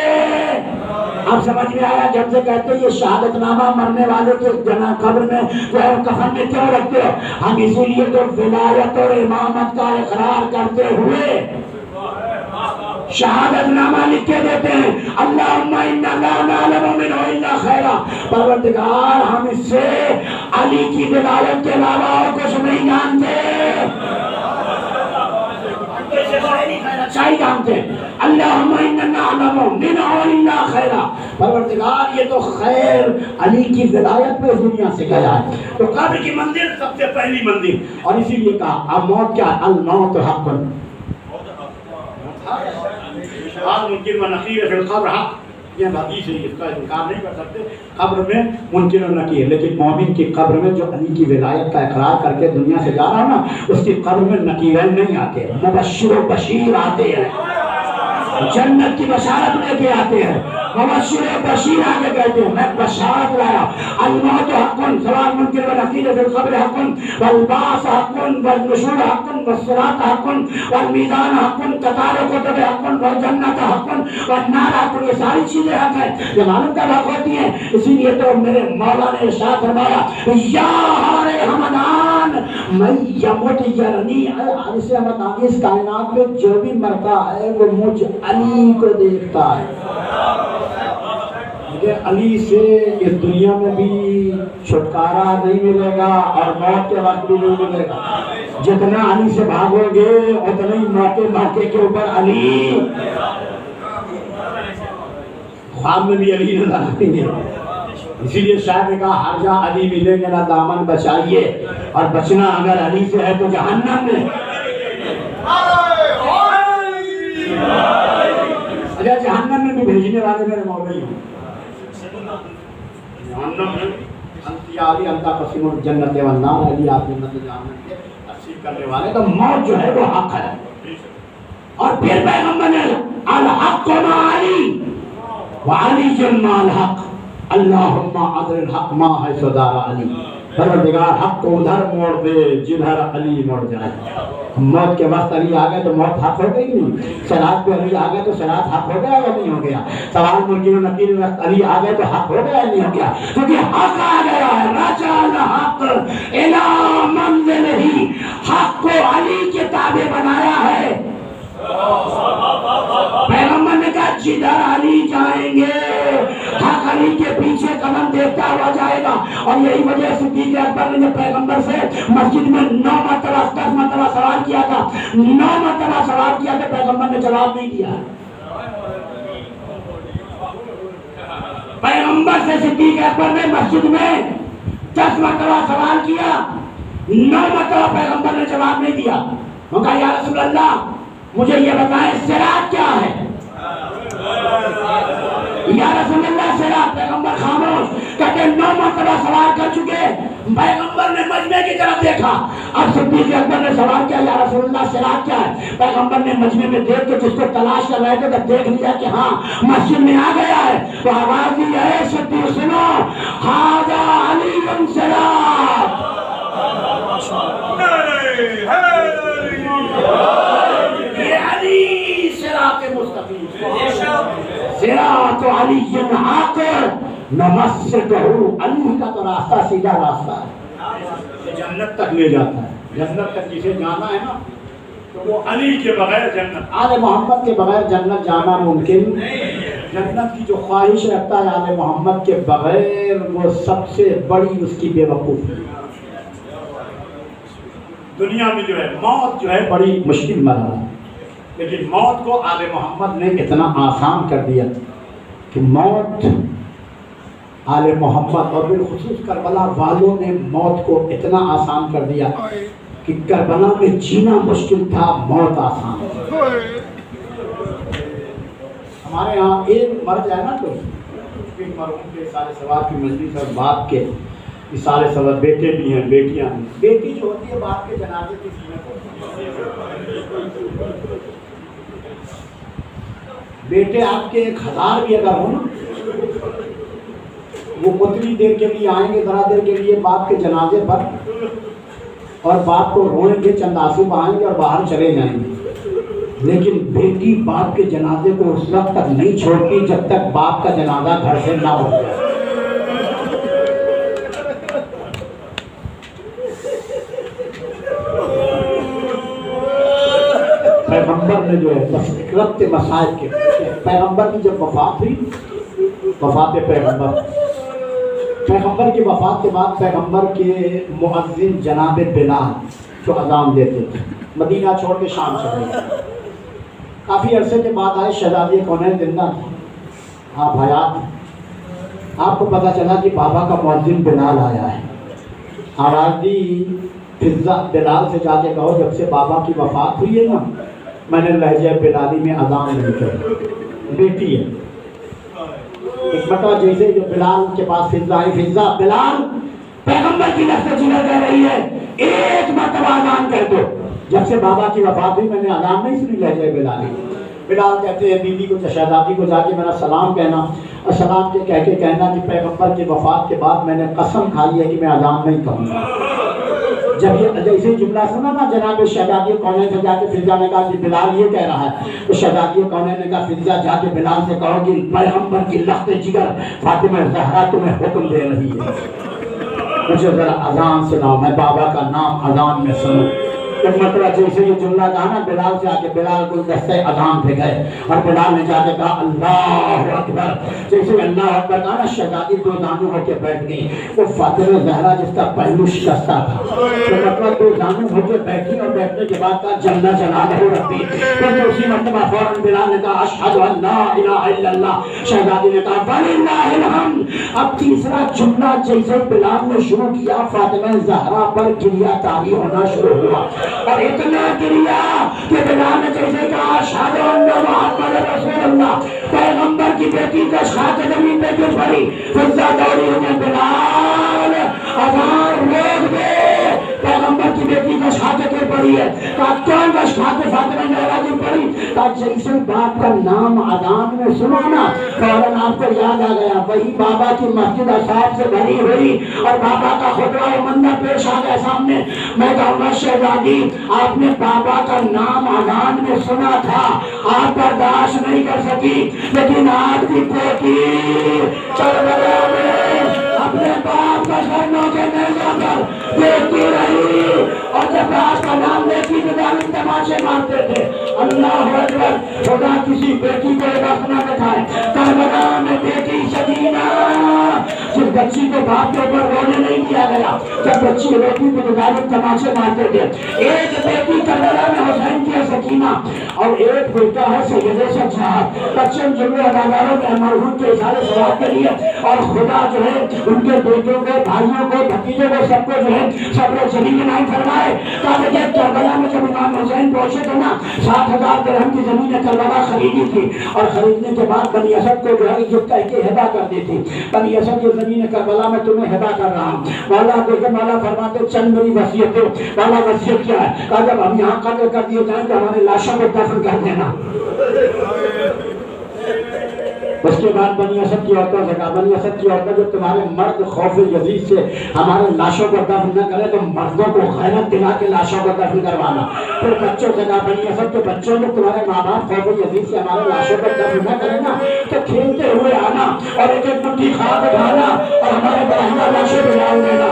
اب سمجھ میں آیا جب سے کہتے ہیں یہ شہادت نامہ مرنے والے کے جنا قبر میں کفن میں کیوں رکھتے ہو؟ ہم اسی لیے تو ولایت اور امامت کا اقرار کرتے ہوئے شہادت نامہ لکھ کے دیتے ہیں. اللہم انا لا نعلم منہ الا خیرا، پروردگار ہم اس سے علی کی ولایت کے علاوہ اور کچھ نہیں جانتے، اچھائی جانتے ہیں. اللہم انا نعلم منہ الا خیرا، پروردگار یہ تو خیر علی کی ولایت پہ اس دنیا سے گیا ہے. تو قبر کی منزل سب سے پہلی منزل، اور اسی لیے کہا اب موت کیا؟ الموت حق، ممکن و نقیر فی القبر حق. یہ حدیث ہے، اس کا انکار نہیں کر سکتے. قبر میں ممکن و نقیر، لیکن مومن کی قبر میں جو علی کی ولایت کا اقرار کر کے دنیا سے جا رہا نا اس کی قبر میں نقیرین نہیں آتے، مبشر و بشیر آتے ہیں، جنت کی بشارت لے کے آتے ہیں. مبشر و بشیر آگے کہتے ہیں میں بشارت لایا. الموت حق، سوال منکر و نقیر فی القبر حق، والبعث حق، والنشور حق، والصراط حق، والمیزان حق، قطار کتب حق، والجنت حق، والنار حق. یہ ساری چیزیں حق ہیں، یہ معلوم کب حق ہوتی ہیں؟ اسی لیے تو میرے مولا نے ارشاد فرمایا یا ہار حمدان میں یموت یرنی، اس حمدانی اس کائنات میں جو بھی مرتا ہے وہ مجھ علی کو دیکھتا ہے. علی سے اس دنیا میں بھی چھٹکارا نہیں ملے گا اور موت کے وقت بھی نہیں ملے گا. جتنا علی سے بھاگو گے اتنا ہی موقع کے اوپر علی، خواب میں بھی علی نظر آئیں گے. اسی لیے شاید نے کہا ہر جہاں علی ملیں گے نا دامن بچائیے، اور بچنا اگر علی سے ہے تو جہنم میں. اگر جہنم میں بھی بھیجنے والے میرے مولا ہی ہوں. جہنم میں انتیاری انتا قسم الجنت والنار، علی آپ جنت جہنم کے تقسیم کرنے والے. تو موت جو ہے وہ حق ہے. اور پھر پیغمبر نے الحق مع علی وعلی مع الحق، اللہم عدل الحق ما حیث دار علی. پروردگار حق کو ادھر موڑ دے جدھر علی موڑ جائے. موت کے وقت علی آ گئے تو موت حق ہو گئی نہیں؟ صراط پہ علی آ گئے تو صراط حق ہو گیا یا نہیں ہو گیا؟ سوال منکر و نکیر میں علی آ گئے تو حق ہو گیا یا نہیں ہو گیا؟ کیونکہ حق آ گیا ہے. رجع الحق الی منزلہ، حق کو علی کے تابع بنایا ہے. پیغمبر نے کہا جدھر علی جائیں گے حق علی کے پیچھے قدم دیتا ہوا جائے گا. اور یہی وجہ صدیق اکبر نے جب پیغمبر سے مسجد میں 9 مرتبہ 10 مرتبہ سوال کیا تھا، 9 مرتبہ سوال کیا تھا، پیغمبر نے جواب نہیں دیا. پیغمبر سے صدیق اکبر نے مسجد میں 10 مرتبہ سوال کیا، 9 مرتبہ پیغمبر نے جواب نہیں دیا. وہ کہا یا رسول اللہ مجھے یہ بتائیں صراط کیا ہے؟ یا رسول اللہ صراط. پیغمبر خاموش. کہتے 9 مرتبہ سوال کر چکے. پیغمبر نے مجمع کی طرف دیکھا. اب صدیق اکبر نے سوال کیا یا رسول اللہ صراط کیا ہے؟ پیغمبر نے مجمع میں دیکھ کے جس کو تلاش کر رہے تھے تو دیکھ لیا کہ ہاں مسجد میں آ گیا ہے. تو آواز دی ہے صدیق سنو ھذا علی صراط. صراط مستقیم، صراط علی حق نمسکہ، علی کا تو راستہ سیدھا راستہ ہے، جنت تک لے جاتا ہے. جنت تک جسے جانا ہے نا تو وہ علی کے بغیر جنت، آل محمد کے بغیر جنت جانا ممکن جنت کی جو خواہش رکھتا ہے آل محمد کے بغیر وہ سب سے بڑی اس کی بے وقوفی ہے۔ دنیا میں جو ہے موت جو ہے بڑی مشکل مرحلہ ہے، لیکن موت کو آل محمد نے اتنا آسان کر دیا کہ موت آل محمد اور بالخصوص کربلا والوں نے موت کو اتنا آسان کر دیا کہ کربلا میں جینا مشکل تھا، موت آسان تھی۔ ہمارے ہاں ایک مر جائے نا کوئی مرحوم کے سارے ثواب کی مجلس اور باپ کے سارے ثواب، بیٹے بھی ہیں بیٹیاں ہیں، بیٹی جو ہوتی ہے باپ کے جنازے کی زینت ہوتی ہے۔ بیٹے آپ کے 1000 بھی اگر ہوں نا، وہ اتنی دیر کے لیے آئیں گے، ذرا دیر کے لیے باپ کے جنازے پر، اور باپ کو روئیں گے، چند آنسو بہائیں گے اور باہر چلے جائیں گے، لیکن بیٹی باپ کے جنازے کو اس وقت تک نہیں چھوڑتی جب تک باپ کا جنازہ گھر سے نہ ہو جائے۔ پیغمبر نے جو ہے ربط مصائب کے پیغمبر کی جب وفات ہوئی، وفات پیغمبر کی وفات کے بعد پیغمبر کے مؤذن جناب بلال جو اذان دیتے تھے مدینہ چھوڑ کے شام چلے گئے۔ کافی عرصے کے بعد آئے، شہزادی کونین زندہ تھے، آپ حیات ہیں۔ آپ کو پتہ چلا کہ بابا کا مؤذن بلال آیا ہے۔ آواز دی فضا، بلال سے جا کے کہو جب سے بابا کی وفات ہوئی ہے نا، میں نے لہجہ بلالی میں اذان نہیں کری، بیٹی ہے۔ ایک مرتبہ جیسے جو بلال کے پاس فضا آئی، فضا بلال پیغمبر کی لفظ جنر کہہ رہی ہے، ایک مرتبہ اذان کر دو۔ جب سے بابا کی وفات ہوئی میں نے اذان نہیں سنی لہجہ بلالی۔ بلال کہتے ہیں بیوی کو، شہزادی کو جا کے میرا سلام کہنا، اور سلام کے کہہ کے کہنا کہ پیغمبر کی وفات کے بعد میں نے قسم کھائی ہے کہ میں اذان نہیں کہوں گا۔ جب یہ جیسے جملہ سنا نا جناب شہزادی کونین سے جا کے فضا نے کہا کہ بلال یہ کہہ رہا ہے، تو شہزادی کونین نے کہا فضا جا کے بلال سے کہو کہ پیغمبر کی لخت جگر فاطمہ زہرا تمہیں حکم دے رہی ہے، مجھے ذرا اذان سناؤ، میں بابا کا نام اذان میں سنوں۔ ایک مرتبہ جیسے یہ جملہ کہا نا بلال سے آ کے بلال کو دستے اذان پہ گئے اور بلال نے جا کے کہا اللہ اکبر۔ جیسے اللہ اکبر کہا نا شہزادی دو دانو ہو کے بیٹھ گئی، وہ فاطمہ زہرا جس کا پہلو شکستہ تھا، تو مطلب دو دانو ہو کے بیٹھی اور بیٹھنے کے بعد کہا جل جلالہ ربی۔ پھر اسی مرتبہ فوراً بلال نے کہا اشہد ان لا الہ الا اللہ۔ شہزادی نے کہا وللہ الحمد۔ اب تیسرا جملہ جیسے بلال نے شروع کیا فاطمہ زہرا پر گریہ تاری ہونا شروع ہوا، اور اتنا گریا کہ بلال نے جیسے کہا اشہد ان محمد رسول اللہ، پیغمبر کی بیٹی کا خاک زمین پہ گر پڑی۔ فضا دوڑی ہوئی، بلال اذان روک دے، پیغمبر کی بیٹی کا خاک گر پڑی ہے۔ کہا کون کا خاک فاطمہ زہرا گر پڑی؟ کہا جیسے باپ کا نام اذان میں سنا نا فوراً آپ کو یاد آ گیا، وہی بابا کی مسجد اصحاب سے بھری ہوئی اور بابا کا خطبہ و منظر پیش آ گیا سامنے۔ میں کہوں گا شہزادی آپ نے بابا کا نام اذان میں سنا تھا، آپ برداشت نہیں کر سکی، لیکن آپ کی پوتی کربلا میں اپنے باپ کا سر نوچے نیزہ پر دیکھتی رہی، اور جب آپ کا نام لیتی تو دارن تماشے مارتے تھے۔ اللہ اکبر۔ خدا کسی بیٹی کو ایک اپنا دکھائے۔ کربلا میں بیٹی سکینہ، جس بچی کو باپ کے اوپر رونے نہیں دیا گیا، جب بچی روتی تو دارن تماشے مارتے تھے۔ ایک بیٹی کربلا میں حسین کی سکینہ، اور ایک بیٹا ہے سید سجاد۔ بچن جمعہ ہزاروں میں مرحوم کے اشارے ثواب کے لیے، اور خدا جو ہے ان کے بیٹوں کو، بھائیوں کو، بھتیجوں کو، سب کو جو ہے صبر جمیل عنایت فرمائے۔ کہا کہ کربلا میں جب امام حسین پہنچے تھے نا 7,000 درہم کی زمین کربلا خریدی تھی، اور خریدنے کے بعد بنی اسد کو جو ہے یہ کہہ کے ہبہ کر دی تھی، بنی اسد کی زمین کربلا میں تمہیں ہبہ کر رہا ہوں۔ مولا دیکھے مولا فرماتے چند میری وصیت دو۔ مولا وصیت کیا ہے؟ کہا جب ہم یہاں قتل کر دیے جائیں تو ہمارے لاشوں کو دفن کر دینا۔ اس کے بعد بنی اسد کی عورتوں سے کہا بنی اسد کی عورتیں جب تمہارے مرد خوف یزید سے ہمارے لاشوں کو دفن نہ کرے تو مردوں کو غیرت دلا کے لاشوں کو دفن کروانا۔ پھر بچوں سے کہا بنی اسد کے بچوں کو تمہارے ماں باپ خوف یزید سے ہمارے لاشوں کو دفن نہ کرے نا تو کھیلتے ہوئے آنا اور ایک ایک مٹھی خاک اٹھانا اور ہمارے برہنہ لاشوں کو ڈال دینا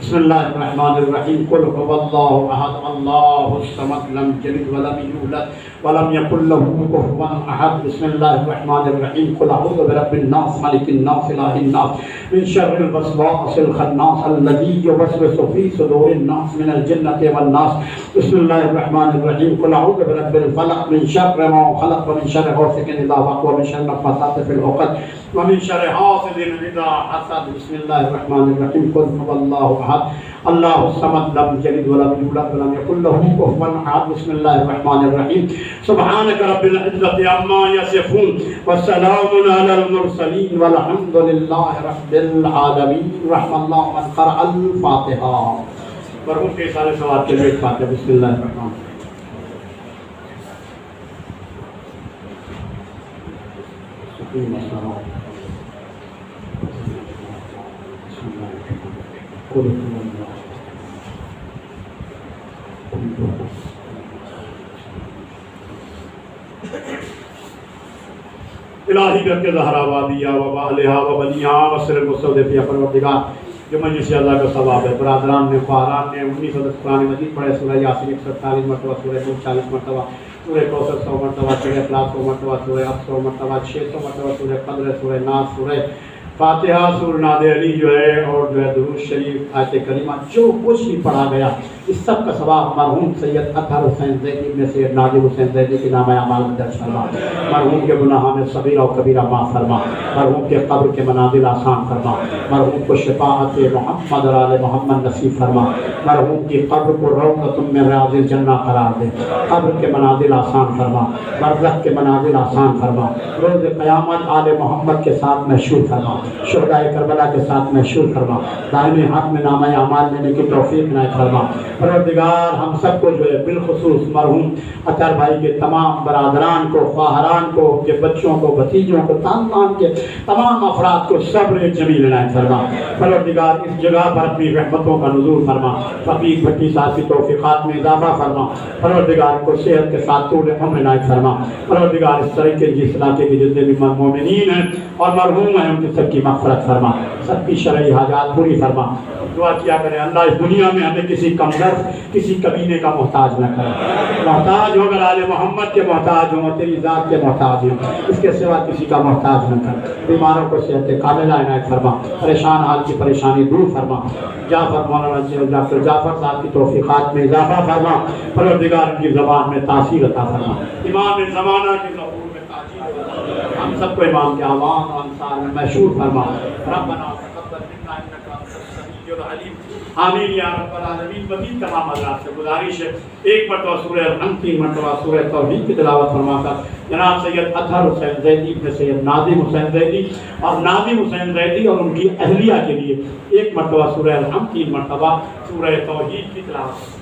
بسم اللہ الرحمن الرحیم قل هو اللہ احد اللہ الصمد لم یلد ولم یولد ولم یکن له کفوا احد بسم اللہ الرحمن الرحیم قل اعوذ برب الناس ملک الناس الہ الناس من شر الوسواس الخناس الذی یوسوس فی صدور الناس من الجنۃ والناس بسم اللہ الرحمن الرحیم قل اعوذ برب الفلق من شر ما خلق ومن شر غاسق اذا وقب ومن شر النفاثات في العقد ومن شر حاسد اذا حسد بسم اللہ الرحمن الرحیم قل هو اللہ احد اللہ الصمد لم یلد ولم یولد ولم یکن له کفوا احد بسم اللہ الرحمن الرحیم سبحانک رب العزة عما یصفون والسلام علی المرسلین والحمد للہ رب العالمین رحم اللہ من قرأ الفاتحہ۔ مرحوم کے سارے سوال کے لیے فاتحہ۔ بسم اللہ الرحمن الرحیم۔ سکون الصلاۃ بسم اللہ قل هو اللہ الہی کر کے زہرا وادیا و بالہا و بنیا وسر المستودعین پروردگار جو مجلس اعلیٰ کا ثواب ہے، برادران نے خواران نے 19 عدد قرآن مجید پڑھے، سورہ یاسین 147 مرتبہ، سورہ نور 40 مرتبہ، سورہ کوثر 100 مرتبہ، سورہ اخلاص 100 مرتبہ، سورہ اب 100 مرتبہ، 600 مرتبہ، سورہ قدر، سورہ ناس، سورہ فاتحہ، سورہ ناد علی جو ہے، اور جو ہے درود شریف، آیت کریمہ، جو کچھ بھی پڑھا گیا اس سب کا ثواب مرحوم سید اطہر حسین زیدی ابن سید نادر حسین زیدی کے نام اعمال میں درج فرما، مرحوم کے گناہ میں صغیرہ و کبیرہ معاف فرما، مرحوم کے قبر کے منازل آسان فرما، مرحوم کو شفاعت محمد اور آل محمد نصیب فرما، مرحوم کی قبر کو روضۃ من ریاض الجنہ قرار دے، قبر کے منازل آسان فرما، برزخ کے منازل آسان فرما، روز قیامت آل محمد کے ساتھ محشور فرما، شہداء کربلا کے ساتھ محشور فرما، دائمی حق میں نامہ اعمال لینے کی توفیق عنایت فرما۔ پروردگار ہم سب کو جو ہے بالخصوص مرحوم اطہر بھائی کے تمام برادران کو، خواہران کو، کے بچوں کو، بھتیجوں کو، خاندان کے تمام افراد کو صبر جمیل عنایت فرما۔ پروردگار اس جگہ پر اپنی رحمتوں کا نزول فرما، فقیر بھٹی صاحب کی توفیقات میں اضافہ فرما، پروردگار کو صحت کے ساتھ طول عمر عنایت فرما۔ پروردگار اس طریقے جس علاقے کے جتنے بھی مومنین ہیں اور مرحوم ہیں ان کی سب کی مغفرت فرما، سب کی شرعی حاجات پوری فرما۔ دعا کیا کریں اللہ اس دنیا میں ہمیں کسی کمزور، کسی کمینے کا محتاج نہ کرے، محتاج ہو اگر آل محمد کے محتاج ہوں، تیری ذات کے محتاج ہوں، اس کے سوا کسی کا محتاج نہ کر۔ بیماروں کو صحت کاملہ عنایت فرما، پریشان حال کی پریشانی دور فرما۔ جعفر مولانا ڈاکٹر جعفر صاحب کی توفیقات میں اضافہ فرما، پروردگار کی زبان میں تاثیر عطا فرما، امام زمانہ کی ظہور میں تاثیر عطا فرما، ہم سب کو امام کے اعوان و انصار میں مشہور فرما۔ ربنا تقبل منا انک انت السمیع العلیم، آمین یا رب العالمین۔ مزید تمام حضرات سے گزارش ہے ایک مرتبہ سورہ الحمد، 3 مرتبہ سورہ توحید کی تلاوت فرما کر جناب سید اطہر حسین زیدی ابن سید نادم حسین زیدی اور نادم حسین زیدی اور ان کی اہلیہ کے لیے 1 مرتبہ سورہ الحمد، 3 مرتبہ سورہ توحید کی تلاوت۔